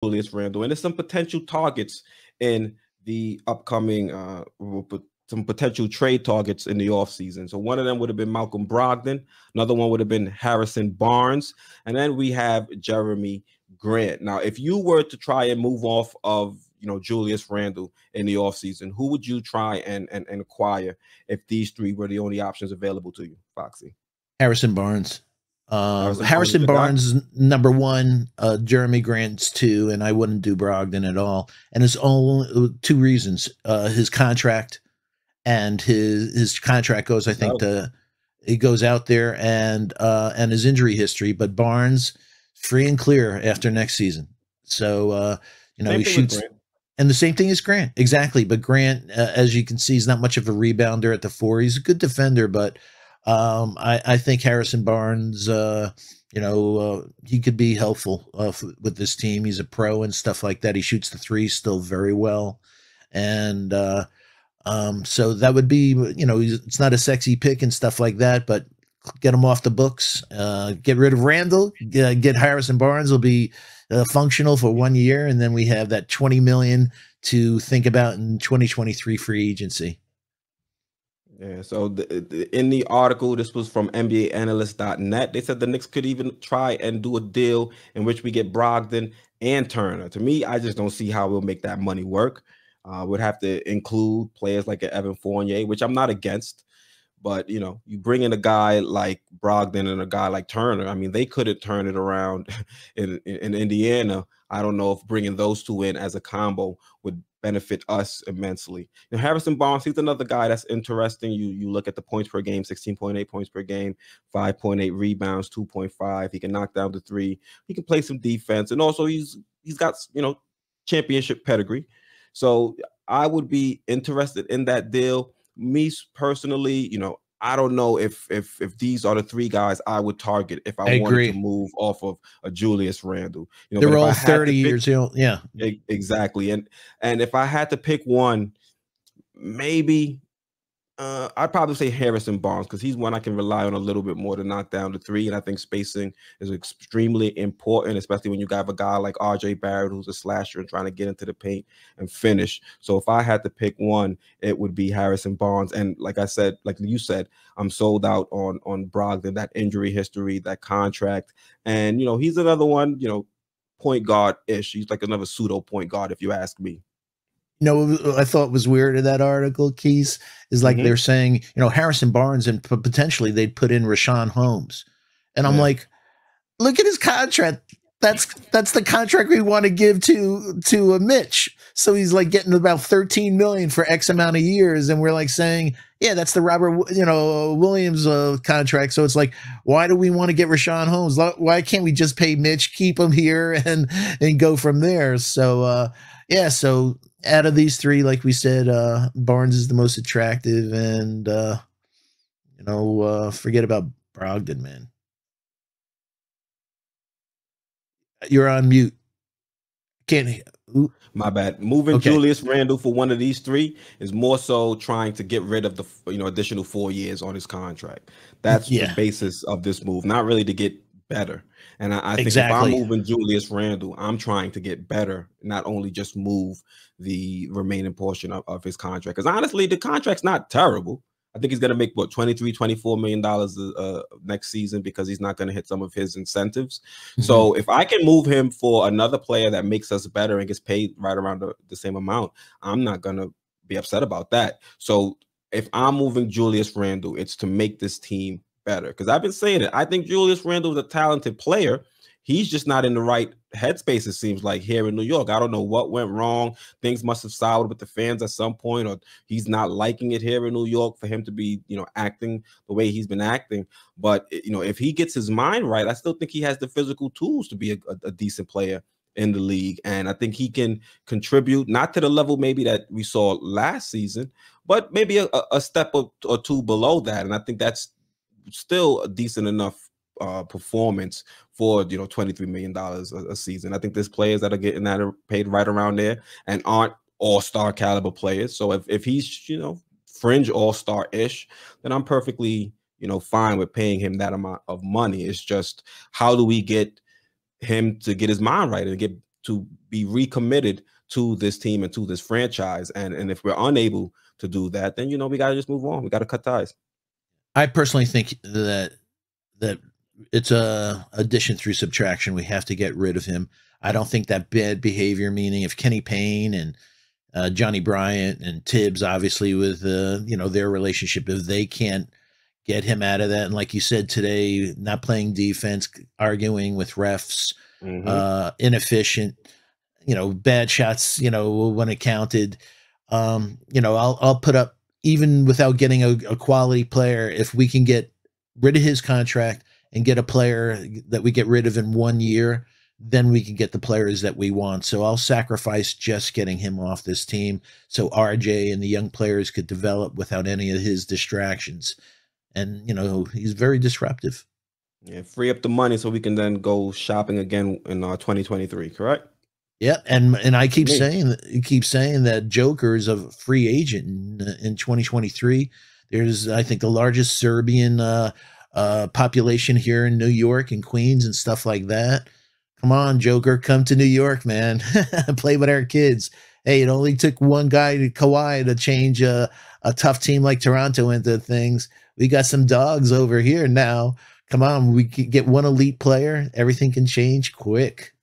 Julius Randle, and there's some potential targets in the upcoming some potential trade targets in the offseason. So one of them would have been Malcolm Brogdon, another one would have been Harrison Barnes, and then we have Jeremy Grant. Now, if you were to try and move off of Julius Randle in the offseason, who would you try and acquire if these three were the only options available to you, Foxy? Harrison Barnes. Harrison Barnes is number one, Jeremy Grant's two, and I wouldn't do Brogdon at all. And it's only two reasons: his contract, and his contract goes, I think, it goes out there, and his injury history. But Barnes, free and clear after next season. So he shoots. And the same thing as Grant, exactly. But Grant, as you can see, is not much of a rebounder at the four. He's a good defender, but I think Harrison Barnes, he could be helpful with this team. He's a pro and stuff like that. He shoots the three still very well. And so that would be, it's not a sexy pick and stuff like that, but get him off the books, get rid of Randle, get Harrison Barnes. Will be functional for 1 year. And then we have that $20 million to think about in 2023 free agency. Yeah, so in the article, this was from NBAanalyst.net. They said the Knicks could even try and do a deal in which we get Brogdon and Turner. To me, I just don't see how we'll make that money work. Would have to include players like Evan Fournier, which I'm not against. But, you bring in a guy like Brogdon and a guy like Turner. I mean, they couldn't turn it around in Indiana. I don't know if bringing those two in as a combo would benefit us immensely. Harrison Barnes, he's another guy that's interesting. You look at the points per game, 16.8 points per game, 5.8 rebounds, 2.5. He can knock down the three. He can play some defense. And also he's got, championship pedigree. So I would be interested in that deal. Me personally, I don't know if these are the three guys I would target if I wanted to move off of a Julius Randle. They're all 30 years old. Yeah, exactly. And if I had to pick one, maybe I'd probably say Harrison Barnes, because he's one I can rely on a little bit more to knock down the three. And I think spacing is extremely important, especially when you have a guy like RJ Barrett, who's a slasher and trying to get into the paint and finish. So if I had to pick one, it would be Harrison Barnes. And like I said, like you said, I'm sold out on Brogdon, that injury history, that contract. And, he's another one, point guard-ish. He's like another pseudo point guard, if you ask me. I thought was weird in that article, Keith, is like they're saying, Harrison Barnes and potentially they'd put in Rashawn Holmes. And I'm like, look at his contract. That's the contract we want to give to a Mitch. So he's like getting about 13 million for X amount of years. And we're like saying, yeah, that's the Robert, Williams contract. So it's like, why do we want to get Rashawn Holmes? Why can't we just pay Mitch, keep him here and go from there? So, so out of these three, like we said, Barnes is the most attractive, and forget about Brogdon, man. You're on mute. Can't. Ooh. My bad. Moving Julius Randle for one of these three is more so trying to get rid of the additional 4 years on his contract. That's the basis of this move, not really to get better. And I think if I'm moving Julius Randle, I'm trying to get better, not only just move the remaining portion of his contract. Because honestly, the contract's not terrible. I think he's going to make, $23-24 million next season, because he's not going to hit some of his incentives. So if I can move him for another player that makes us better and gets paid right around the same amount, I'm not going to be upset about that. So if I'm moving Julius Randle, it's to make this team better, because I've been saying it. I think Julius Randle is a talented player. He's just not in the right headspace, it seems like, here in New York. I don't know what went wrong. Things must have soured with the fans at some point, or he's not liking it here in New York for him to be, acting the way he's been acting. But, if he gets his mind right, I still think he has the physical tools to be a decent player in the league. And I think he can contribute, not to the level maybe that we saw last season, but maybe a step or two below that. And I think that's still a decent enough performance for $23 million a season. I think there's players that are getting that are paid right around there and aren't all-star caliber players. So if he's fringe all-star-ish, then I'm perfectly fine with paying him that amount of money. It's just, how do we get him to get his mind right and get to be recommitted to this team and to this franchise. And if we're unable to do that, then, you know, we got to just move on. We got to cut ties. I personally think that it's a addition through subtraction. We have to get rid of him. I don't think that bad behavior, meaning if Kenny Payne and Johnny Bryant and Tibbs, obviously with you know, their relationship, if they can't get him out of that, and like you said today, not playing defense, arguing with refs, inefficient, you know, bad shots, you know, when it counted, you know, I'll put up, even without getting a quality player, if we can get rid of his contract and get a player that we get rid of in 1 year, then we can get the players that we want. So I'll sacrifice just getting him off this team so RJ and the young players could develop without any of his distractions. And, you know, he's very disruptive. Yeah, free up the money so we can then go shopping again in 2023, correct? Yeah, and I keep saying that Joker's a free agent in 2023. There's, I think, the largest Serbian population here in New York and Queens and stuff like that. Come on, Joker, come to New York, man. Play with our kids. Hey, it only took one guy, Kawhi, to change a tough team like Toronto into things. We got some dogs over here now. Come on, we can get one elite player. Everything can change quick.